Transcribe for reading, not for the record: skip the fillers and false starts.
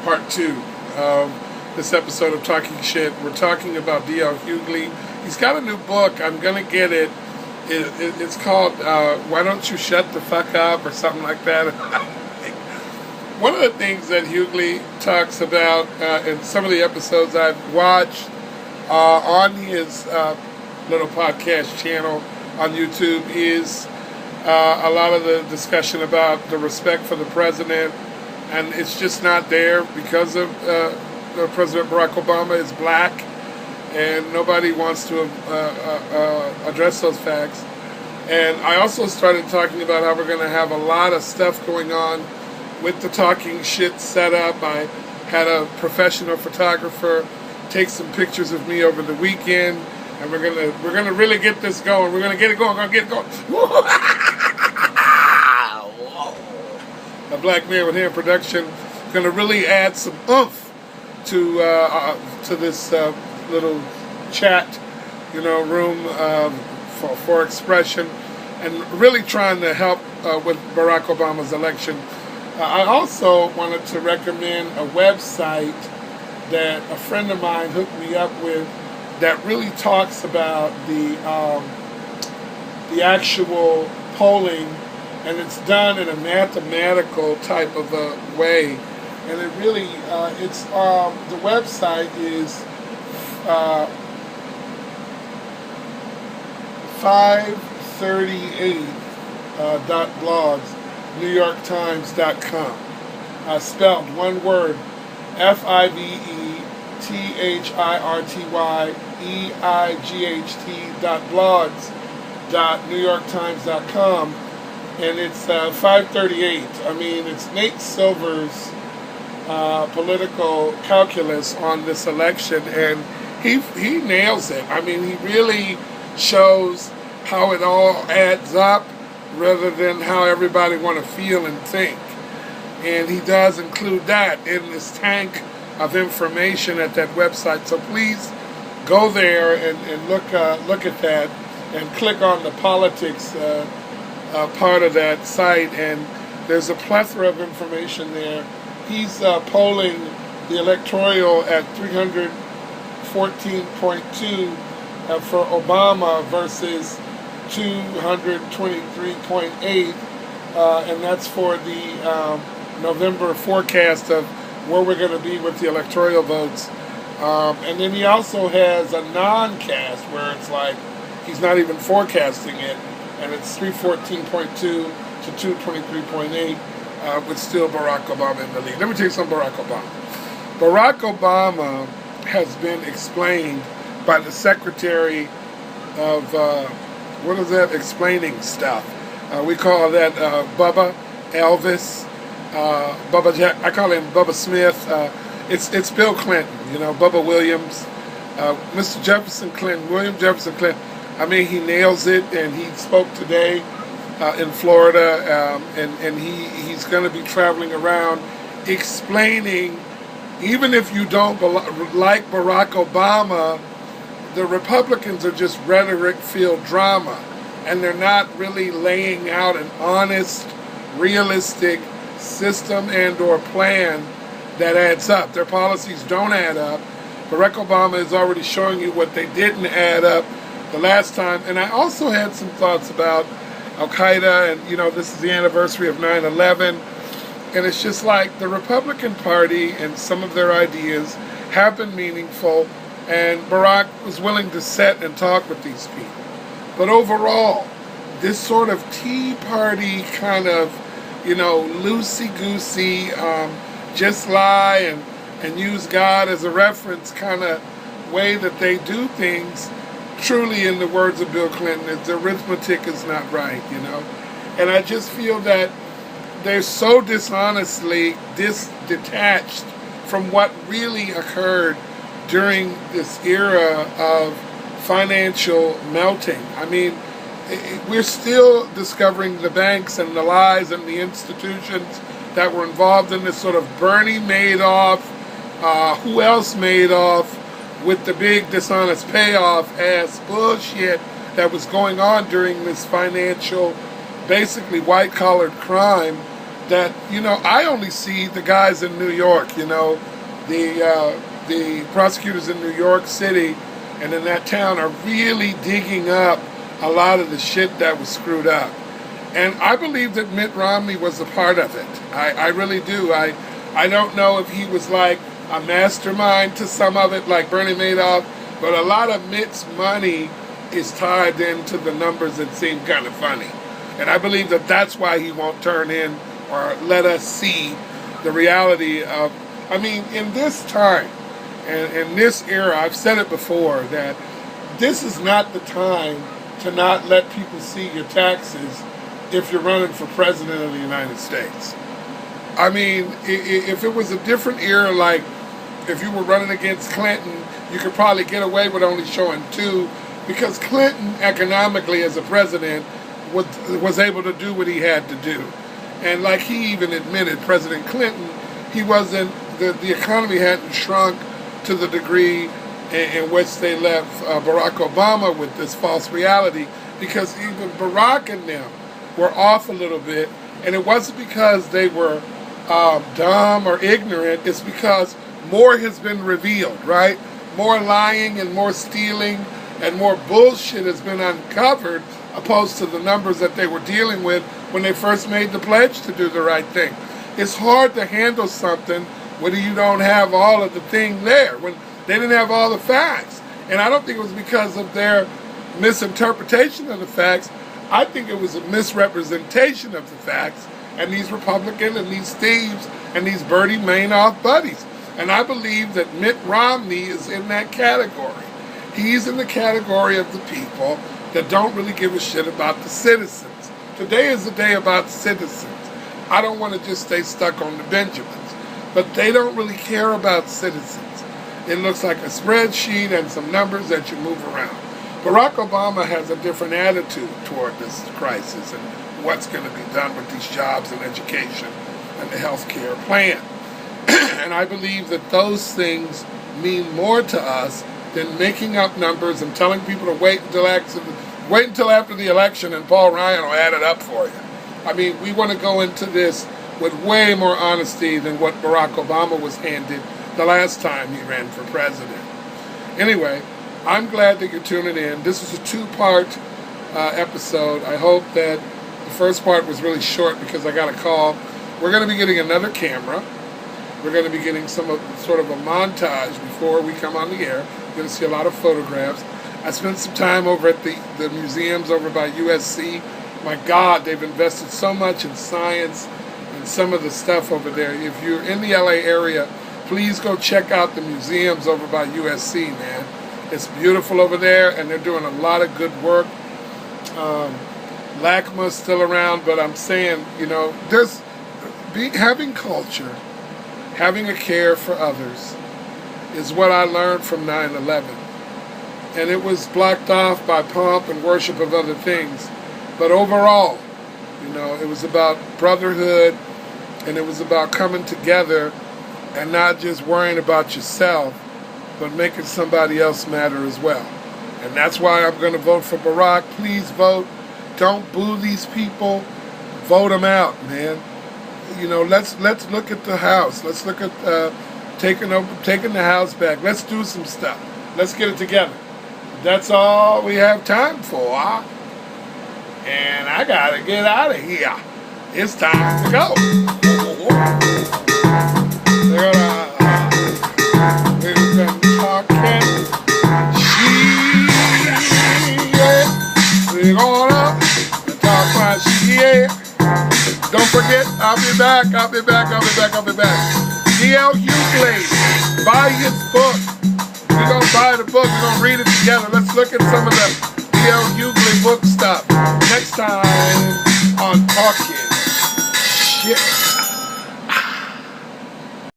part two of this episode of Talking Shit. We're talking about D.L. Hughley. He's got a new book. I'm going to get it. It's called Why Don't You Shut the Fuck Up or something like that. One of the things that Hughley talks about in some of the episodes I've watched on his little podcast channel on YouTube is a lot of the discussion about the respect for the president, and it's just not there because of President Barack Obama is black, and nobody wants to address those facts. And I also started talking about how we're going to have a lot of stuff going on with the Talking Shit setup. I had a professional photographer take some pictures of me over the weekend, and we're gonna really get this going. We're gonna get it going. A black man with hair production gonna really add some oomph to this little chat, room for expression, and really trying to help with Barack Obama's election. I also wanted to recommend a website that a friend of mine hooked me up with that really talks about the actual polling, and it's done in a mathematical type of a way, and it really the website is 538.blogs NewYorkTimes.com. Spelled one word, FIVETHYEIGHT.blogs.NewYorkTimes.com, and it's 538. I mean, it's Nate Silver's political calculus on this election, and he nails it. I mean, he really shows how it all adds up rather than how everybody want to feel and think. And he does include that in this tank of information at that website. So please go there and look at that and click on the politics part of that site. And there's a plethora of information there. He's polling the electoral at 314.2 for Obama versus 223.8, and that's for the November forecast of where we're going to be with the electoral votes. And then he also has a non-cast where it's like he's not even forecasting it, and it's 314.2 to 223.8 with still Barack Obama in the lead. Let me tell you something about Barack Obama. Barack Obama has been explained by the Secretary of explaining stuff. We call that Bubba Elvis. Bubba Jack, I call him Bubba Smith. It's Bill Clinton, Bubba Williams, Mr. Jefferson Clinton, William Jefferson Clinton. I mean, he nails it, and he spoke today in Florida, and he's going to be traveling around explaining, even if you don't like Barack Obama, the Republicans are just rhetoric-filled drama, and they're not really laying out an honest, realistic system and or plan that adds up. Their policies don't add up. Barack Obama is already showing you what they didn't add up the last time. And I also had some thoughts about Al-Qaeda, and this is the anniversary of 9/11, and it's just like the Republican Party and some of their ideas have been meaningful, and Barack was willing to sit and talk with these people. But overall, this sort of Tea Party kind of, loosey-goosey, just lie and use God as a reference kind of way that they do things, truly, in the words of Bill Clinton, the arithmetic is not right, And I just feel that they're so dishonestly detached from what really occurred during this era of financial melting. I mean, we're still discovering the banks and the lies and the institutions that were involved in this sort of Bernie Madoff, who else Madoff, with the big dishonest payoff ass bullshit that was going on during this financial, basically white-collared crime that, you know, I only see the guys in New York, you know, the prosecutors in New York City and in that town are really digging up a lot of the shit that was screwed up. And I believe that Mitt Romney was a part of it. I really do. I don't know if he was like a mastermind to some of it, like Bernie Madoff, but a lot of Mitt's money is tied into the numbers that seem kind of funny. And I believe that that's why he won't turn in or let us see the reality of, I mean, in this time, and in this era, I've said it before, that this is not the time to not let people see your taxes if you're running for president of the United States. I mean, if it was a different era, like if you were running against Clinton, you could probably get away with only showing 2, because Clinton, economically as a president, was able to do what he had to do. And like he even admitted, President Clinton, he wasn't, the economy hadn't shrunk to the degree in which they left Barack Obama with this false reality, because even Barack and them were off a little bit, and it wasn't because they were dumb or ignorant, it's because more has been revealed, right? More lying and more stealing and more bullshit has been uncovered, opposed to the numbers that they were dealing with when they first made the pledge to do the right thing. It's hard to handle something when you don't have all of the thing there, when they didn't have all the facts. And I don't think it was because of their misinterpretation of the facts. I think it was a misrepresentation of the facts, and these Republicans and these thieves and these Bernie Madoff buddies. And I believe that Mitt Romney is in that category. He's in the category of the people that don't really give a shit about the citizens. Today is the day about the citizens. I don't want to just stay stuck on the Benjamins, but they don't really care about citizens. It looks like a spreadsheet and some numbers that you move around. Barack Obama has a different attitude toward this crisis and what's going to be done with these jobs and education and the health care plan. And I believe that those things mean more to us than making up numbers and telling people to wait until after the election and Paul Ryan will add it up for you. I mean, we want to go into this with way more honesty than what Barack Obama was handed the last time he ran for president. Anyway, I'm glad that you're tuning in. This is a 2-part episode. I hope that the first part was really short because I got a call. We're going to be getting another camera. We're going to be getting sort of a montage before we come on the air. You're going to see a lot of photographs. I spent some time over at the museums over by USC. My God, they've invested so much in science and some of the stuff over there. If you're in the LA area, please go check out the museums over by USC, man. It's beautiful over there, and they're doing a lot of good work. LACMA's still around, but I'm saying, you know, having culture, having a care for others is what I learned from 9/11. And it was blocked off by pomp and worship of other things. But overall, you know, it was about brotherhood, and it was about coming together and not just worrying about yourself, but making somebody else matter as well. And that's why I'm going to vote for Barack. Please vote. Don't boo these people. Vote them out, man. You know, let's look at the House. Let's look at taking the House back. Let's do some stuff. Let's get it together. That's all we have time for. And I gotta get out of here. It's time to go. We've been talking shit. We're gonna talk about shit. Don't forget, I'll be back. D.L. Hughley, buy his book. We're gonna buy the book. We're gonna read it together. Let's look at some of the D.L. Hughley book stuff next time on Talking Shit.